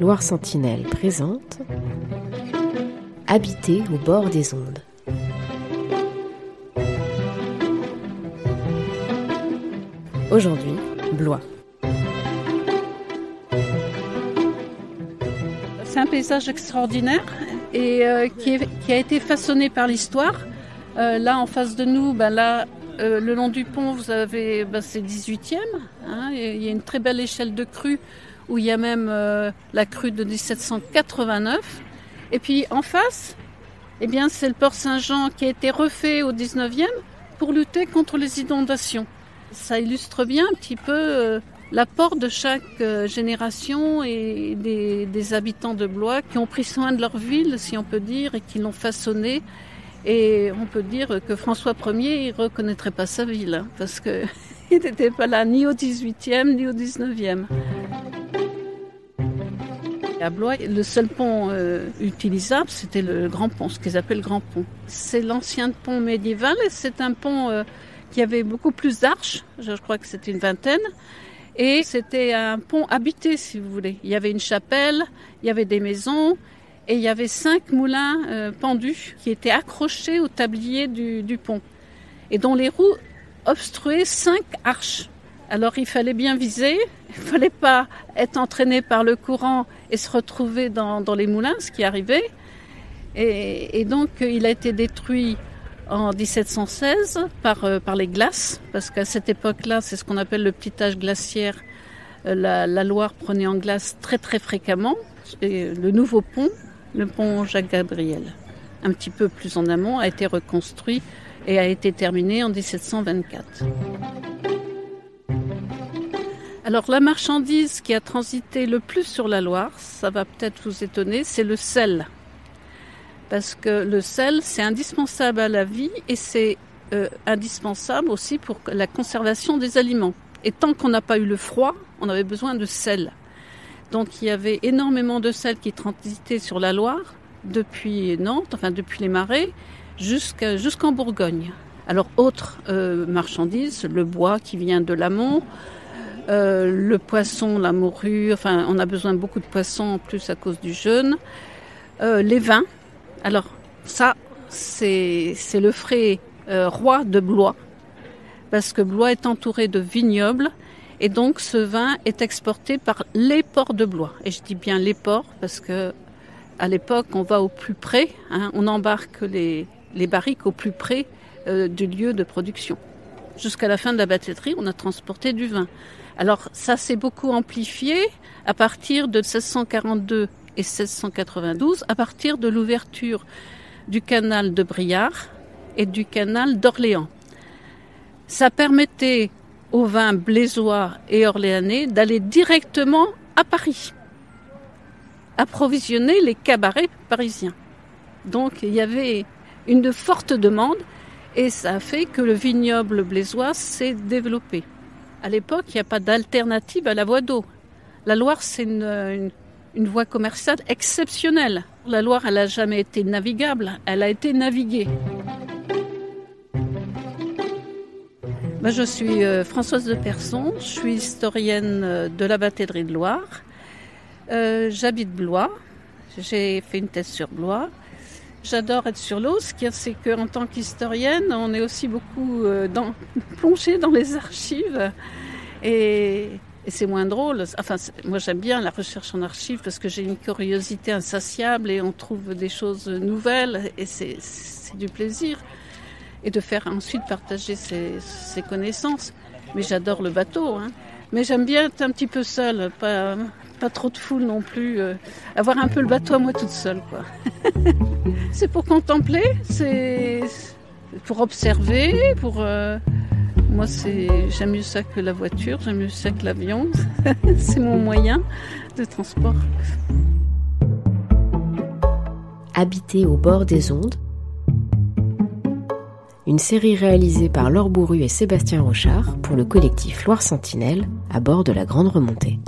Loire Sentinelle présente Habiter au bord des ondes. Aujourd'hui, Blois. C'est un paysage extraordinaire et qui a été façonné par l'histoire. Là, en face de nous, le long du pont, vous avez, c'est 18e. Il y a une très belle échelle de crue où il y a même la crue de 1789. Et puis en face, c'est le port Saint-Jean qui a été refait au 19e pour lutter contre les inondations. Ça illustre bien un petit peu l'apport de chaque génération et des habitants de Blois qui ont pris soin de leur ville, si on peut dire, et qui l'ont façonnée. Et on peut dire que François Ier, il ne reconnaîtrait pas sa ville, parce qu'il n'était pas là ni au 18e ni au 19e. À Blois, le seul pont utilisable, c'était le Grand Pont, ce qu'ils appellent le Grand Pont. C'est l'ancien pont médiéval et c'est un pont qui avait beaucoup plus d'arches, je crois que c'était une vingtaine. Et c'était un pont habité, si vous voulez. Il y avait une chapelle, il y avait des maisons et il y avait 5 moulins pendus qui étaient accrochés au tablier du pont et dont les roues obstruaient 5 arches. Alors il fallait bien viser, il ne fallait pas être entraîné par le courant et se retrouver dans les moulins, ce qui arrivait. Et donc il a été détruit en 1716 par les glaces, parce qu'à cette époque-là, c'est ce qu'on appelle le petit âge glaciaire. La Loire prenait en glace très très fréquemment. Et le nouveau pont, le pont Jacques-Gabriel, un petit peu plus en amont, a été reconstruit et a été terminé en 1724. Alors la marchandise qui a transité le plus sur la Loire, ça va peut-être vous étonner, c'est le sel. Parce que le sel, c'est indispensable à la vie et c'est indispensable aussi pour la conservation des aliments. Et tant qu'on n'a pas eu le froid, on avait besoin de sel. Donc il y avait énormément de sel qui transitait sur la Loire, depuis Nantes, depuis les marais, jusqu'en Bourgogne. Alors autre marchandise, le bois qui vient de l'amont, le poisson, la morue, on a besoin de beaucoup de poissons en plus à cause du jeûne, les vins. Alors ça, c'est le frais roi de Blois, parce que Blois est entouré de vignobles et donc ce vin est exporté par les ports de Blois. Et je dis bien les ports parce que à l'époque on va au plus près, on embarque les barriques au plus près du lieu de production. Jusqu'à la fin de la batellerie, on a transporté du vin. Alors ça s'est beaucoup amplifié à partir de 1642 et 1692, à partir de l'ouverture du canal de Briare et du canal d'Orléans. Ça permettait aux vins blésois et orléanais d'aller directement à Paris, approvisionner les cabarets parisiens. Donc il y avait une forte demande et ça a fait que le vignoble blésois s'est développé. À l'époque, il n'y a pas d'alternative à la voie d'eau. La Loire, c'est une voie commerciale exceptionnelle. La Loire, elle n'a jamais été navigable, elle a été naviguée. Je suis Françoise de Persson, je suis historienne de la batellerie de Loire. J'habite Blois, j'ai fait une thèse sur Blois. J'adore être sur l'eau, ce qui c'est qu'en tant qu'historienne, on est aussi beaucoup plongé dans les archives et c'est moins drôle. Moi j'aime bien la recherche en archives parce que j'ai une curiosité insatiable et on trouve des choses nouvelles et c'est du plaisir. Et de faire ensuite partager ses connaissances. Mais j'adore le bateau. Mais j'aime bien être un petit peu seule, pas trop de foule non plus. Avoir un peu le bateau à moi toute seule, quoi. C'est pour contempler, c'est pour observer, moi j'aime mieux ça que la voiture, j'aime mieux ça que l'avion. C'est mon moyen de transport. Habiter au bord des ondes. Une série réalisée par Laure Bourru et Sébastien Rochard pour le collectif Loire Sentinelle à bord de la Grande Remontée.